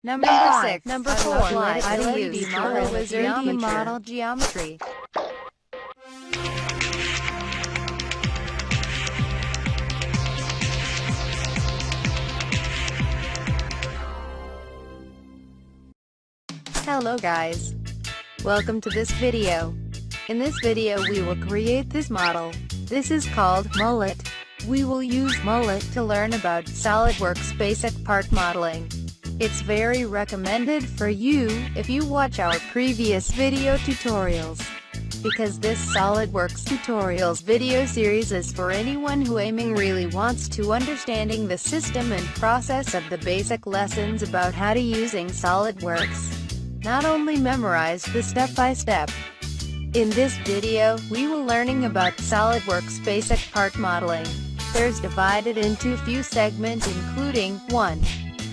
Number 6. Number 4. How to use SolidWorks model geometry. Hello guys. Welcome to this video. In this video we will create this model. This is called Mullet. We will use Mullet to learn about SolidWorks Basic Part Modeling. It's very recommended for you if you watch our previous video tutorials, because this SolidWorks tutorials video series is for anyone who really wants to understanding the system and process of the basic lessons about how to using SolidWorks. Not only memorize the step-by-step. In this video, we will learning about SolidWorks Basic Part Modeling. There's divided into few segments including 1.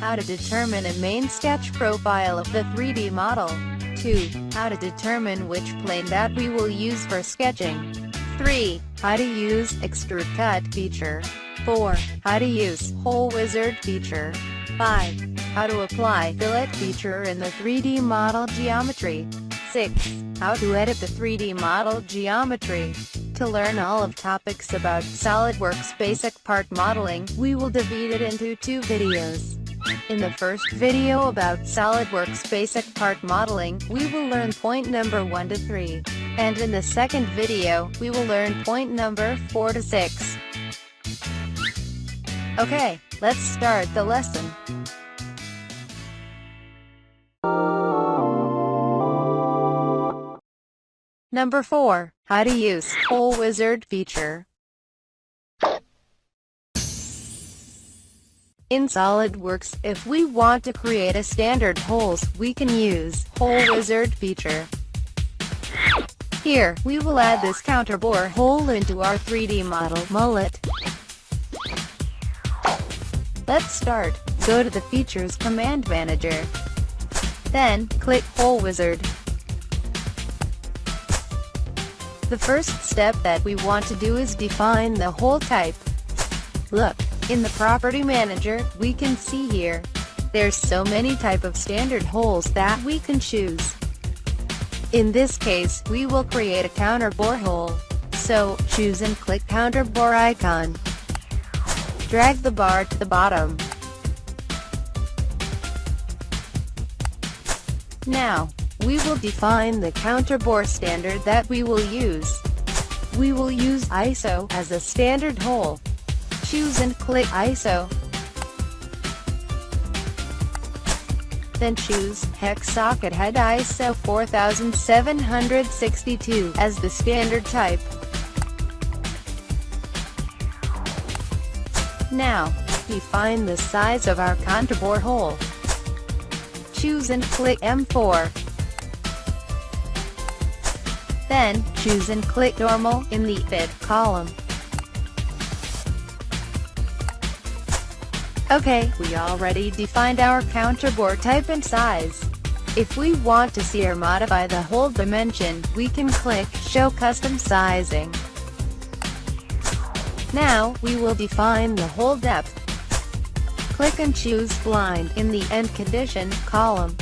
How to determine a main sketch profile of the 3D model. 2. How to determine which plane that we will use for sketching. 3. How to use Extrude Cut feature. 4. How to use Hole Wizard feature. 5. How to apply Fillet feature in the 3D model geometry. 6. How to edit the 3D model geometry. To learn all of topics about SolidWorks Basic Part Modeling, we will divide it into 2 videos. In the first video about SolidWorks Basic Part Modeling, we will learn point number 1 to 3. And in the second video, we will learn point number 4 to 6. Okay, let's start the lesson. Number 4. How to use Hole Wizard feature. In SolidWorks, if we want to create a standard holes, we can use Hole Wizard feature. Here, we will add this counterbore hole into our 3D model Mullet. Let's start. Go to the Features Command Manager. Then, click Hole Wizard. The first step that we want to do is define the hole type. Look, in the Property Manager, we can see here. There's so many type of standard holes that we can choose. In this case, we will create a counterbore hole. So, choose and click counterbore icon. Drag the bar to the bottom. Now, we will define the counterbore standard that we will use. We will use ISO as a standard hole. Choose and click ISO. Then choose Hex Socket Head ISO 4762 as the standard type. Now, define the size of our counterbore hole. Choose and click M4. Then, choose and click Normal in the Fit column. Okay, we already defined our counterbore type and size. If we want to see or modify the hole dimension, we can click Show Custom Sizing. Now, we will define the hole depth. Click and choose Blind in the End Condition column.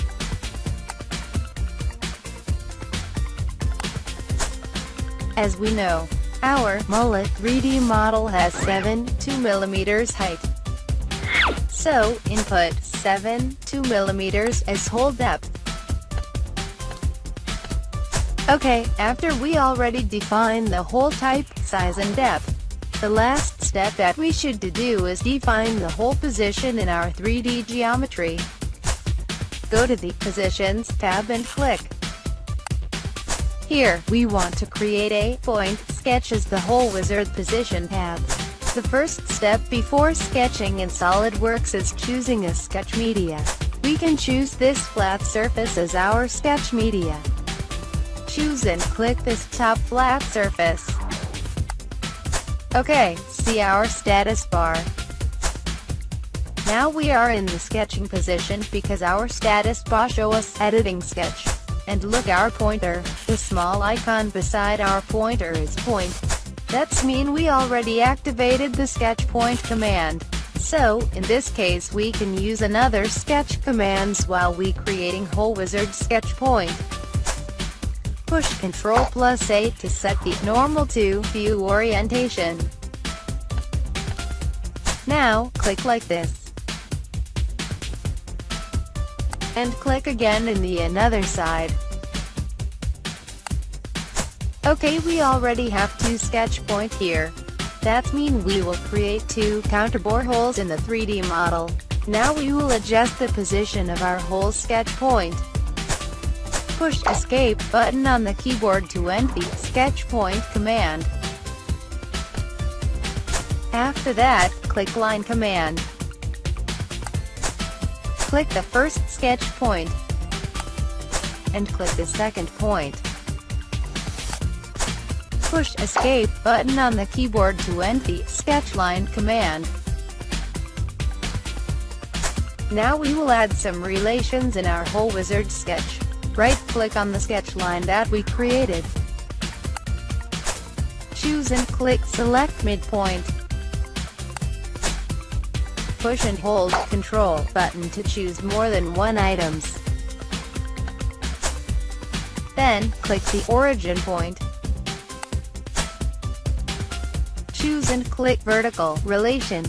As we know, our Mullet 3D model has 7.2 height. So, input 7.2 mm as hole depth. Okay, after we already defined the hole type, size and depth, the last step that we should do is define the hole position in our 3D geometry. Go to the Positions tab and click. Here, we want to create a point sketch as the Hole Wizard Position tab. The first step before sketching in SolidWorks is choosing a sketch media. We can choose this flat surface as our sketch media. Choose and click this top flat surface. Okay, see our status bar. Now we are in the sketching position because our status bar shows us editing sketch. And look our pointer, the small icon beside our pointer is point. That's mean we already activated the sketch point command. So, in this case we can use another sketch commands while we creating hole wizard sketch point. Push Ctrl+8 to set the normal to view orientation. Now, click like this. And click again in the another side. Okay, we already have two sketch point here. That means we will create two counterbore holes in the 3D model. Now we will adjust the position of our hole sketch point. Push Escape button on the keyboard to end the sketch point command. After that, click Line command. Click the first sketch point, and click the second point. Push Escape button on the keyboard to end the sketch line command. Now we will add some relations in our hole wizard sketch. Right-click on the sketch line that we created. Choose and click Select Midpoint. Push and hold Ctrl button to choose more than one items. Then, click the origin point. Choose and click Vertical Relation.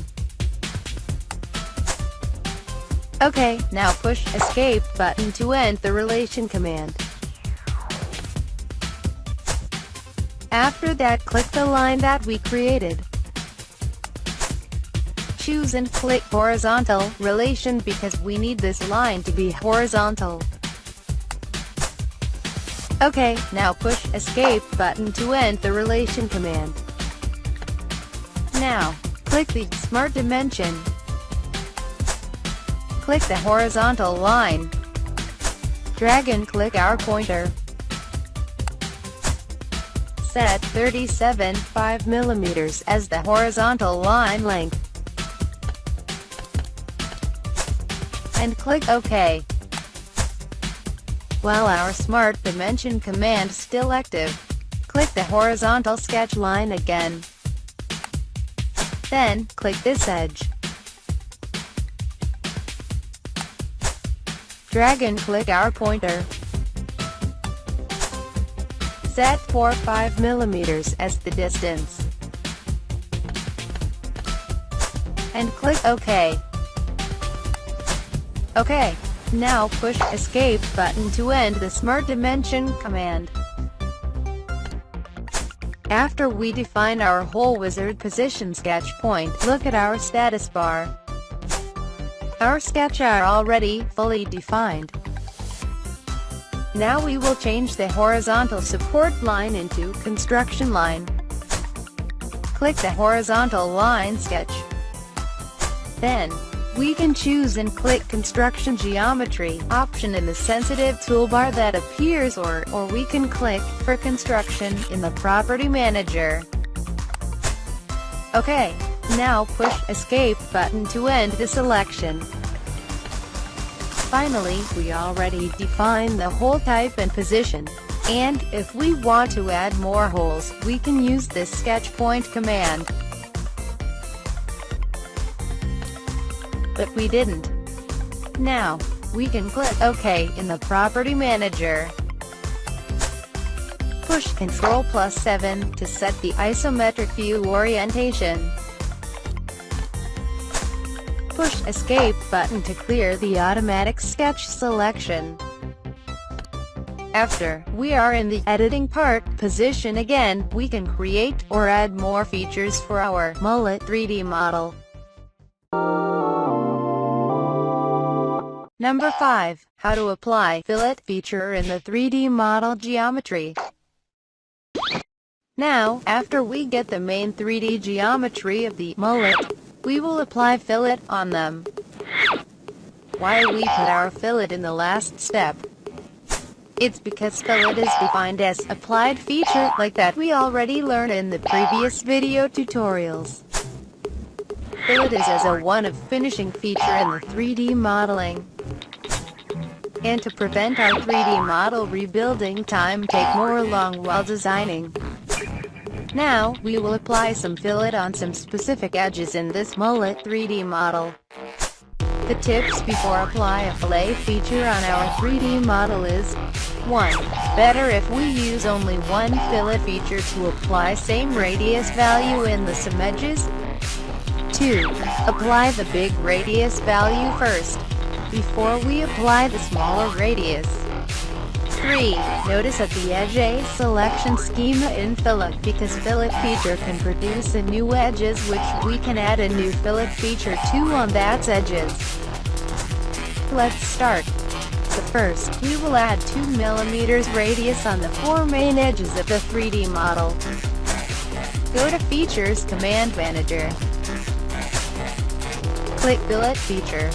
Okay, now push Escape button to end the relation command. After that, click the line that we created. Choose and click Horizontal Relation because we need this line to be horizontal. Okay, now push Escape button to end the relation command. Now, click the Smart Dimension. Click the horizontal line. Drag and click our pointer. Set 37.5 mm as the horizontal line length. And click OK. While our Smart Dimension command is still active, click the horizontal sketch line again. Then, click this edge. Drag and click our pointer. Set for 5 mm as the distance. And click OK. OK. Now push Escape button to end the Smart Dimension command. After we define our hole wizard position sketch point, look at our status bar. Our sketch are already fully defined. Now we will change the horizontal support line into construction line. Click the horizontal line sketch. Then, we can choose and click Construction Geometry option in the sensitive toolbar that appears or we can click for construction in the Property Manager. Okay. Now push Escape button to end the selection. Finally, we already defined the hole type and position. And, if we want to add more holes, we can use this sketch point command. But we didn't. Now, we can click OK in the Property Manager. Push Ctrl+7 to set the isometric view orientation. Push Escape button to clear the automatic sketch selection. After we are in the editing part position again, we can create or add more features for our mullet 3D model. Number 5. How to apply fillet feature in the 3D model geometry. Now, after we get the main 3D geometry of the mullet, we will apply fillet on them. Why we put our fillet in the last step? It's because fillet is defined as applied feature like that we already learned in the previous video tutorials. Fillet is as a one of finishing feature in the 3D modeling. And to prevent our 3D model rebuilding time take more long while designing. Now, we will apply some fillet on some specific edges in this mullet 3D model. The tips before apply a fillet feature on our 3D model is 1. Better if we use only one fillet feature to apply same radius value in the some edges. 2. Apply the big radius value first, before we apply the smaller radius. 3. Notice at the edge selection schema in Fillet, because fillet feature can produce a new edges which we can add a new fillet feature to on that edges. Let's start. First, we will add 2 mm radius on the 4 main edges of the 3D model. Go to Features Command Manager. Click Fillet Feature.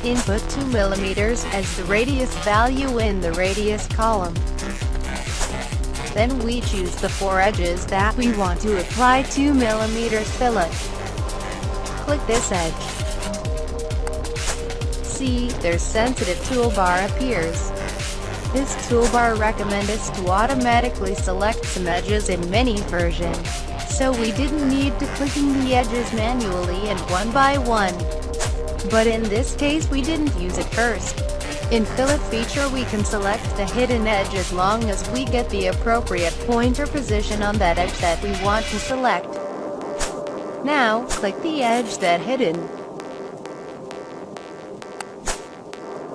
Input 2 mm as the radius value in the radius column. Then we choose the 4 edges that we want to apply 2 mm fillet. Click this edge. See, their sensitive toolbar appears. This toolbar recommends us to automatically select some edges in many versions, so we didn't need to clicking the edges manually and one by one. But in this case we didn't use it first. In Fillet feature we can select the hidden edge as long as we get the appropriate pointer position on that edge that we want to select. Now, click the edge that hidden,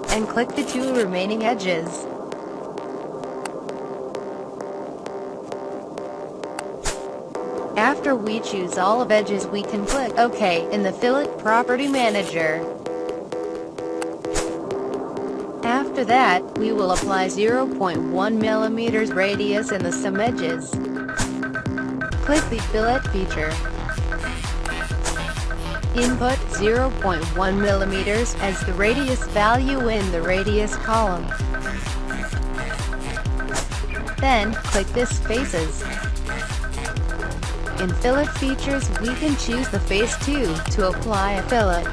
and click the 2 remaining edges. After we choose all of edges we can click OK in the Fillet Property Manager. After that, we will apply 0.1 mm radius in the some edges. Click the Fillet feature. Input 0.1 mm as the radius value in the radius column. Then, click this Faces. In Fillet features we can choose the Face 2 to apply a fillet.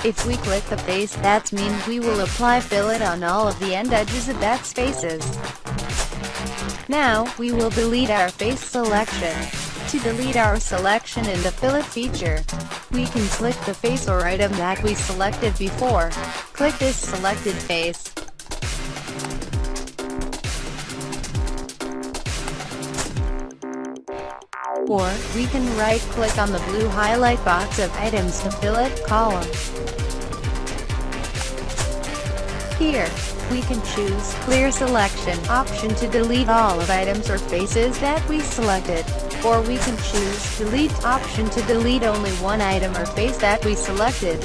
If we click the face, that means we will apply fillet on all of the end edges of that faces. Now, we will delete our face selection. To delete our selection in the Fillet feature, we can click the face or item that we selected before. Click this selected face. Or, we can right-click on the blue highlight box of Items to Fillet column. Here, we can choose Clear Selection option to delete all of items or faces that we selected. Or we can choose Delete option to delete only one item or face that we selected.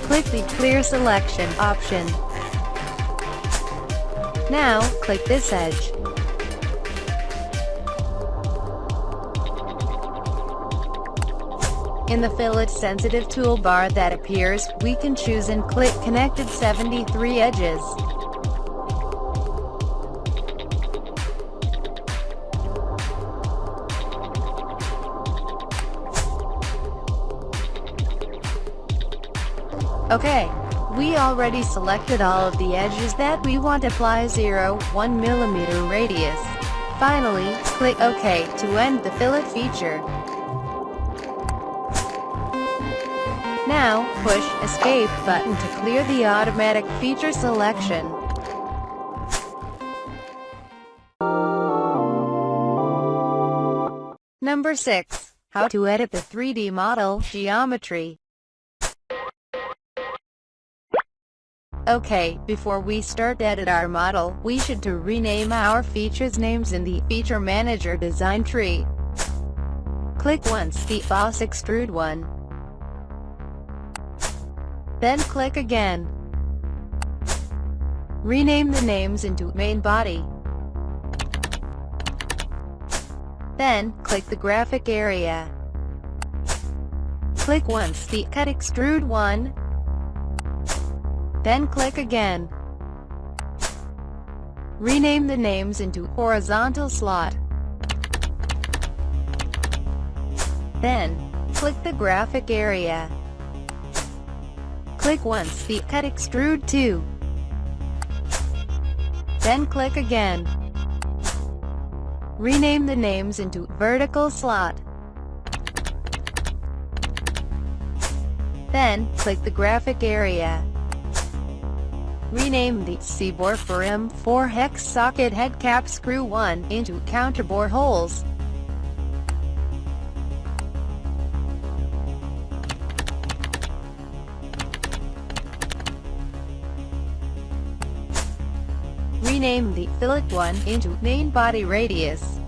Click the Clear Selection option. Now, click this edge. In the Fillet sensitive toolbar that appears, we can choose and click Connected 73 edges. Okay, we already selected all of the edges that we want to apply 0.1 mm radius. Finally, click OK to end the Fillet feature. Now, push Escape button to clear the automatic feature selection. Number 6. How to edit the 3D model geometry. Okay, before we start edit our model, we should to rename our features names in the Feature Manager design tree. Click once the Boss Extrude one. Then click again. Rename the names into Main Body. Then, click the graphic area. Click once the Cut Extrude one. Then click again. Rename the names into Horizontal Slot. Then, click the graphic area. Click once the Cut Extrude to. Then click again. Rename the names into vertical slot. Then, click the graphic area. Rename the C-bore for M4 hex socket head cap screw 1 into counterbore holes. Rename the fillet 1 into main body radius.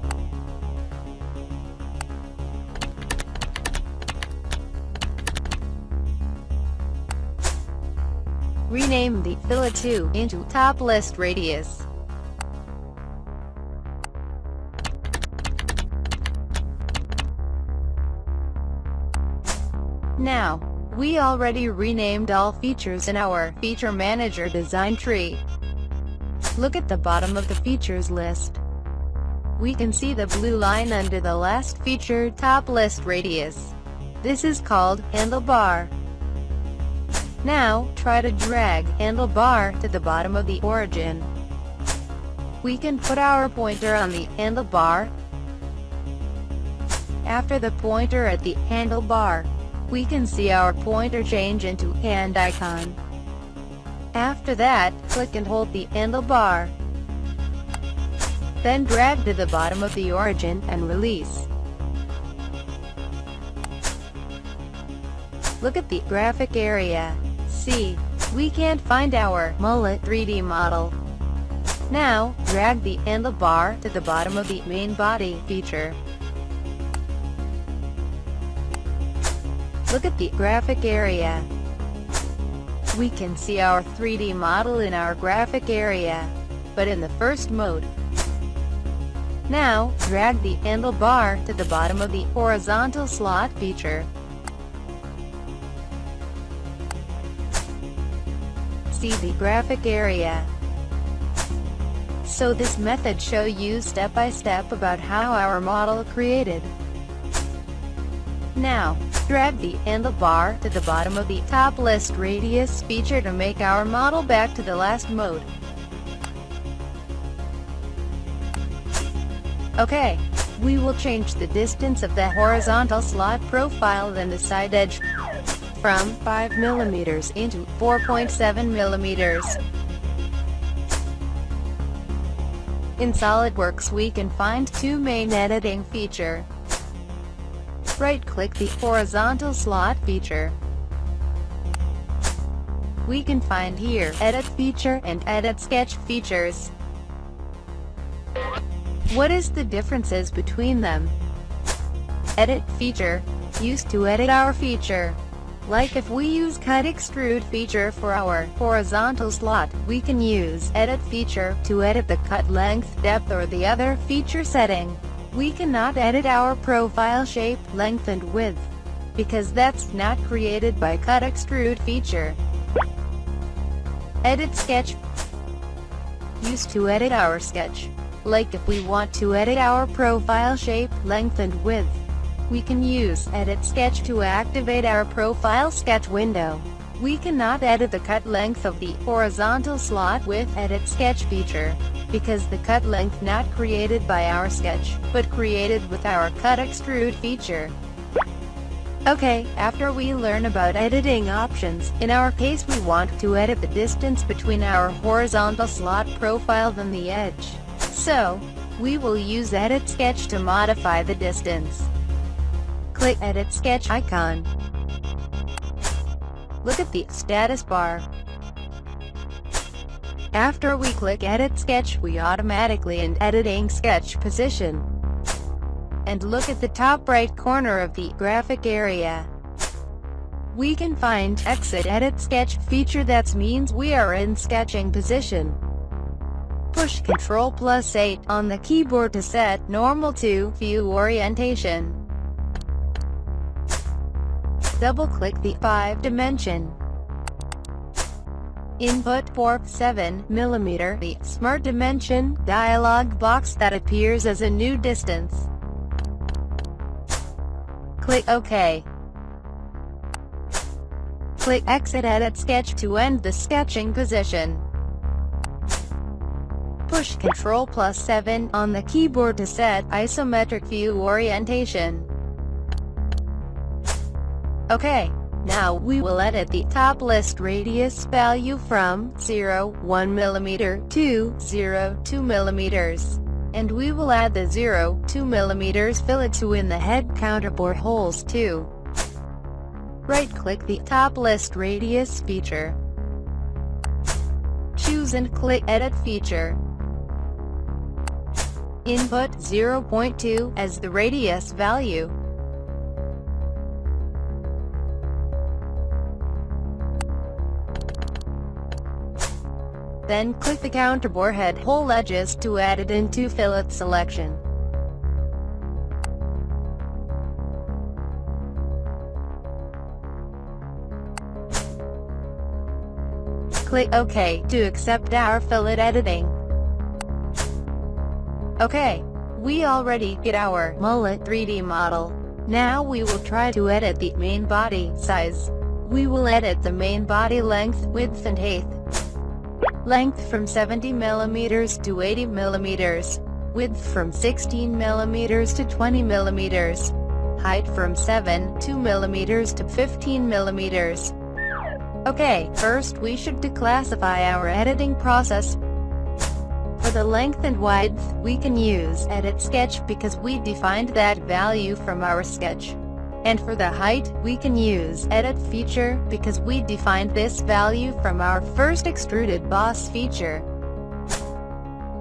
Rename the fillet 2 into top list radius. Now, we already renamed all features in our Feature Manager design tree. Look at the bottom of the features list. We can see the blue line under the last feature top list radius. This is called handlebar. Now, try to drag handlebar to the bottom of the origin. We can put our pointer on the handlebar. After the pointer at the handlebar, we can see our pointer change into hand icon. After that, click and hold the handlebar. Then drag to the bottom of the origin and release. Look at the graphic area. See, we can't find our mullet 3D model. Now, drag the handlebar to the bottom of the main body feature. Look at the graphic area. We can see our 3D model in our graphic area, but in the first mode. Now, drag the handlebar to the bottom of the horizontal slot feature. See the graphic area. So this method shows you step by step about how our model created. Now, drag the handlebar to the bottom of the top list radius feature to make our model back to the last mode. Okay, we will change the distance of the horizontal slot profile and the side edge from 5 mm into 4.7 mm. In SolidWorks we can find two main editing features. Right-click the horizontal slot feature. We can find here Edit Feature and Edit Sketch features. What is the differences between them? Edit Feature, used to edit our feature. Like if we use Cut Extrude feature for our horizontal slot, we can use Edit Feature to edit the cut length, depth or the other feature setting. We cannot edit our profile shape, length and width, because that's not created by Cut Extrude feature. Edit Sketch, used to edit our sketch. Like if we want to edit our profile shape, length and width, we can use Edit Sketch to activate our profile sketch window. We cannot edit the cut length of the horizontal slot with Edit Sketch feature, because the cut length not created by our sketch, but created with our Cut Extrude feature. Okay, after we learn about editing options, in our case we want to edit the distance between our horizontal slot profile and the edge. So, we will use Edit Sketch to modify the distance. Click Edit Sketch icon. Look at the status bar. After we click Edit Sketch, we automatically in editing sketch position. And look at the top right corner of the graphic area. We can find Exit Edit Sketch feature, that means we are in sketching position. Push Ctrl+8 on the keyboard to set normal to view orientation. Double-click the 5-dimension input for 7 mm, the Smart Dimension dialog box that appears as a new distance. Click OK. Click Exit Edit Sketch to end the sketching position. Push Ctrl+7 on the keyboard to set isometric view orientation. OK. Now we will edit the top list radius value from 0.1 mm to 0.2 mm. And we will add the 0.2 mm fillet to in the head counterbore holes too. Right-click the top list radius feature. Choose and click Edit Feature. Input 0.2 as the radius value. Then click the counterbore head hole edges to add it into Phillips Selection. Click OK to accept our fillet editing. OK. We already get our mullet 3D model. Now we will try to edit the main body size. We will edit the main body length, width and height. Length from 70 mm to 80 mm. Width from 16 mm to 20 mm. Height from 7.2 mm to 15 mm. Okay, first we should declassify our editing process. For the length and width, we can use Edit Sketch because we defined that value from our sketch. And for the height, we can use Edit Feature because we defined this value from our first extruded boss feature.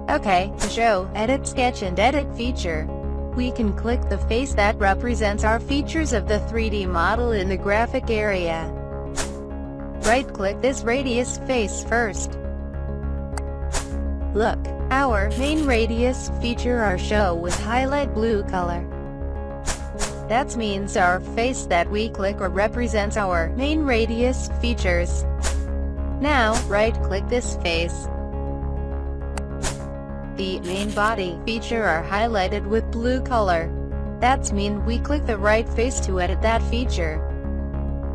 Okay, to show Edit Sketch and Edit Feature, we can click the face that represents our features of the 3D model in the graphic area. Right-click this radius face first. Look, our main radius feature are shown with highlight blue color. That means our face that we click or represents our main radius features. Now, right-click this face. The main body feature are highlighted with blue color. That means we click the right face to edit that feature.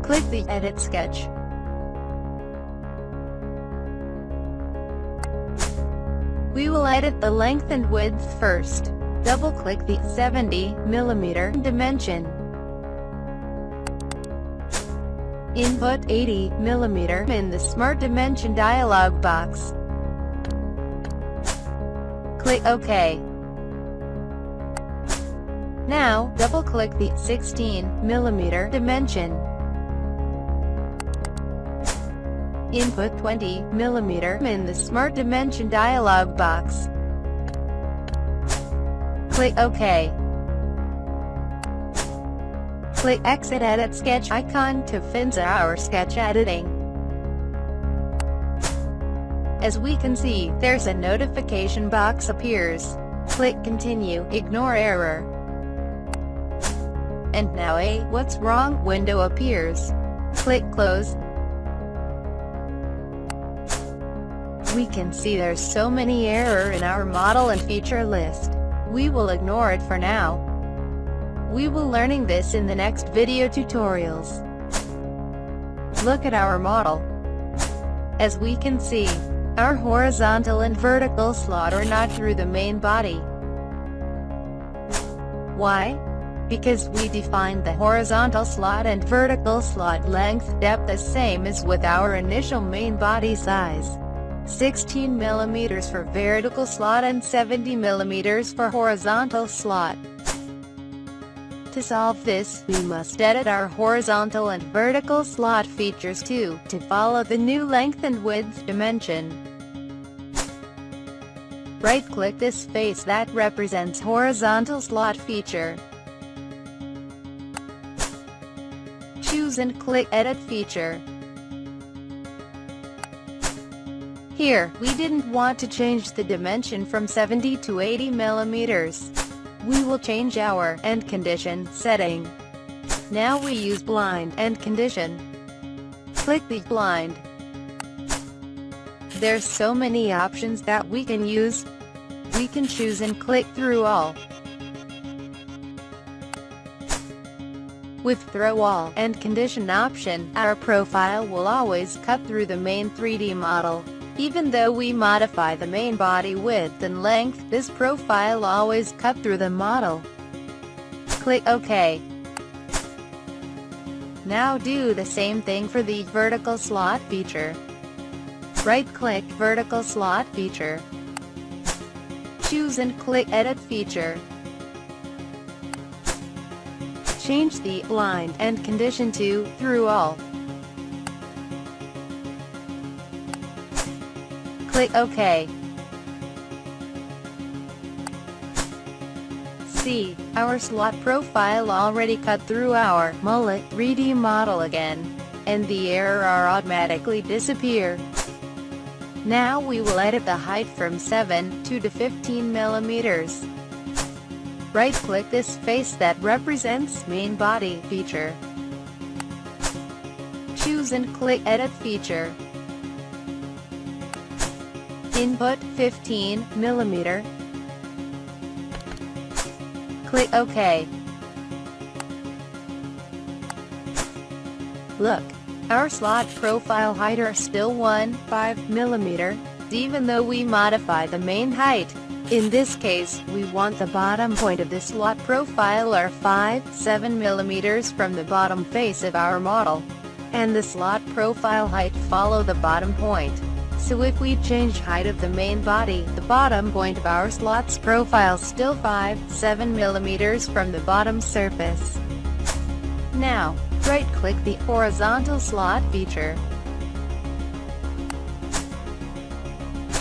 Click the Edit Sketch. We will edit the length and width first. Double-click the 70 mm dimension. Input 80 mm in the Smart Dimension dialog box. Click OK. Now, double-click the 16 mm dimension. Input 20 mm in the Smart Dimension dialog box. Click OK. Click Exit Edit Sketch icon to finish our sketch editing. As we can see, there's a notification box appears. Click Continue, ignore error. And now a What's Wrong window appears. Click Close. We can see there's so many errors in our model and feature list. We will ignore it for now. We will learning this in the next video tutorials. Look at our model. As we can see, our horizontal and vertical slot are not through the main body. Why? Because we defined the horizontal slot and vertical slot length depth the same as with our initial main body size. 16 mm for vertical slot and 70 mm for horizontal slot. To solve this, we must edit our horizontal and vertical slot features too, to follow the new length and width dimension. Right-click this face that represents horizontal slot feature. Choose and click Edit Feature. Here, we didn't want to change the dimension from 70 to 80 mm. We will change our end condition setting. Now we use blind end condition. Click the blind. There's so many options that we can use. We can choose and click through all. With Throw All and Condition option, our profile will always cut through the main 3D model. Even though we modify the main body width and length, this profile always cut through the model. Click OK. Now do the same thing for the vertical slot feature. Right-click Vertical Slot feature. Choose and click Edit feature. Change the Line and Condition to Through All. Click OK. See, our slot profile already cut through our mullet 3D model again, and the error automatically disappear. Now we will edit the height from 7 to 15 millimeters. Right-click this face that represents main body feature. Choose and click Edit feature. Input 15 millimeter. Click OK. Look, our slot profile height are still 15 millimeter, even though we modify the main height. In this case, we want the bottom point of the slot profile are 7 millimeters from the bottom face of our model, and the slot profile height follow the bottom point. So if we change height of the main body, the bottom point of our slot's profile still 7 millimeters from the bottom surface. Now, right-click the horizontal slot feature.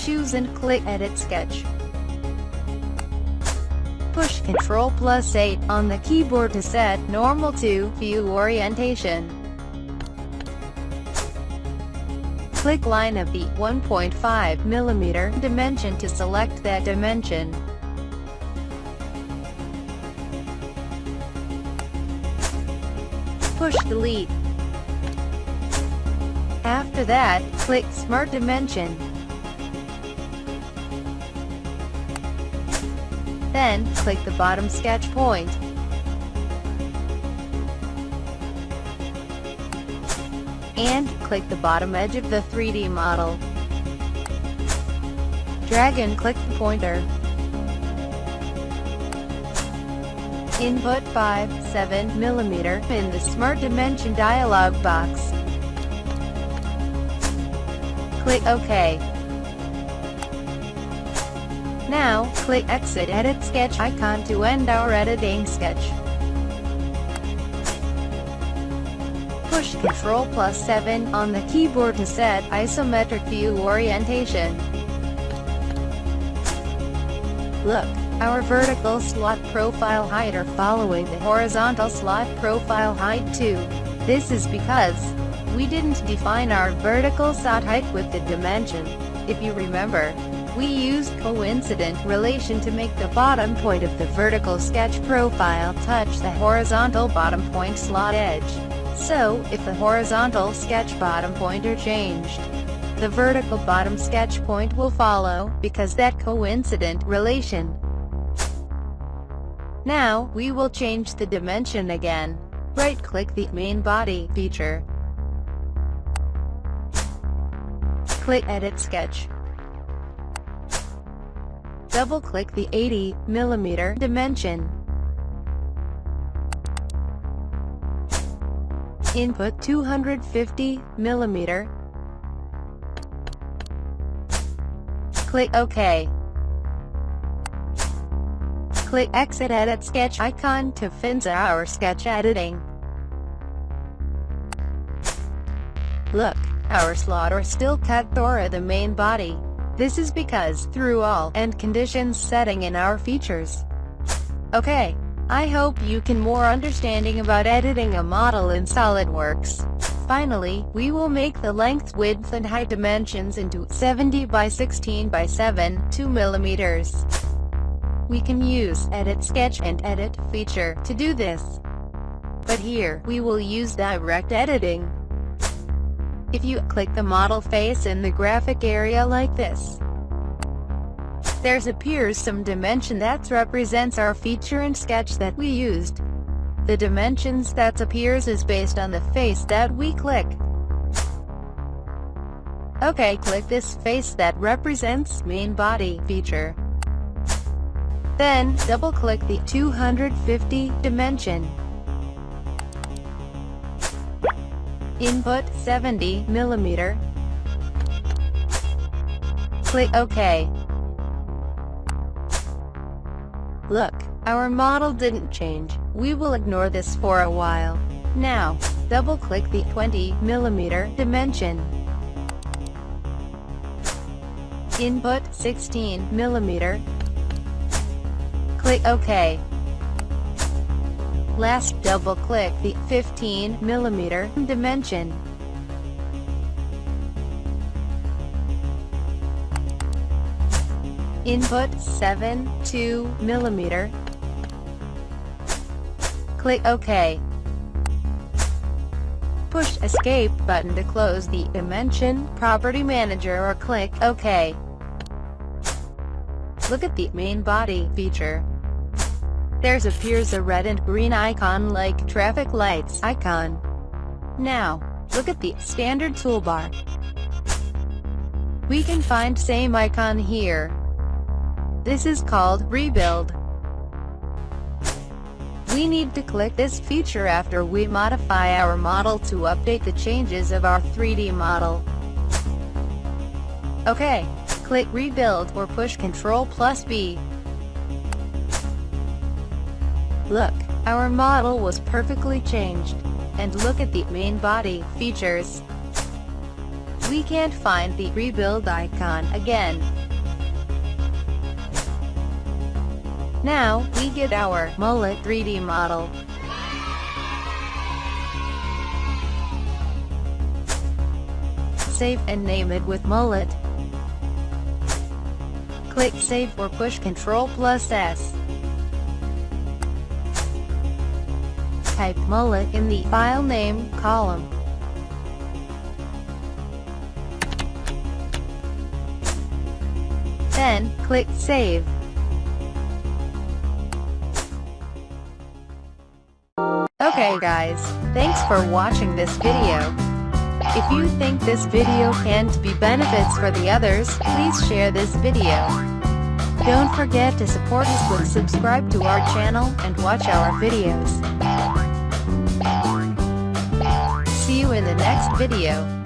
Choose and click Edit Sketch. Push Ctrl+8 on the keyboard to set normal to view orientation. Click line of the 1.5 millimeter dimension to select that dimension. Push Delete. After that, click Smart Dimension. Then, click the bottom sketch point. And click the bottom edge of the 3D model. Drag and click the pointer. Input 7 millimeter in the Smart Dimension dialog box. Click OK. Now, click Exit Edit Sketch icon to end our editing sketch. Push Ctrl+7 on the keyboard to set isometric view orientation. Look, our vertical slot profile height are following the horizontal slot profile height too. This is because we didn't define our vertical slot height with the dimension. If you remember, we used coincident relation to make the bottom point of the vertical sketch profile touch the horizontal bottom point slot edge. So, if the horizontal sketch bottom point are changed, the vertical bottom sketch point will follow, because that coincident relation. Now, we will change the dimension again. Right-click the main body feature. Click Edit Sketch. Double-click the 80 millimeter dimension. Input 250 millimeter. Click OK. Click Exit Edit Sketch icon to finish our sketch editing. Look, our slot are still cut through the main body. This is because through all and conditions setting in our features. Okay, I hope you can more understanding about editing a model in SolidWorks. Finally, we will make the length, width and height dimensions into 70 by 16 by 7, 2 millimeters. We can use Edit Sketch and Edit feature to do this. But here, we will use direct editing. If you click the model face in the graphic area like this, there appears some dimension that represents our feature and sketch that we used. The dimensions that appears is based on the face that we click. Okay, click this face that represents main body feature. Then, double-click the 250 dimension. Input 70 mm. Click OK. Look, our model didn't change. We will ignore this for a while. Now, double-click the 20 mm dimension. Input 16 mm. Click OK. Last, double-click the 15 mm dimension. Input 72 mm. Click OK. Push Escape button to close the Dimension Property Manager or click OK. Look at the main body feature. There appears a red and green icon like traffic lights icon. Now, look at the standard toolbar. We can find same icon here. This is called Rebuild. We need to click this feature after we modify our model to update the changes of our 3D model. Okay, click Rebuild or push Ctrl+B. Look, our model was perfectly changed. And look at the main body features. We can't find the Rebuild icon again. Now, we get our Mullet 3D model. Save and name it with Mullet. Click Save or push Ctrl+S. Type Mullet in the File Name column. Then, click Save. Okay guys, thanks for watching this video. If you think this video can be benefits for the others, please share this video. Don't forget to support us with subscribe to our channel and watch our videos. See you in the next video.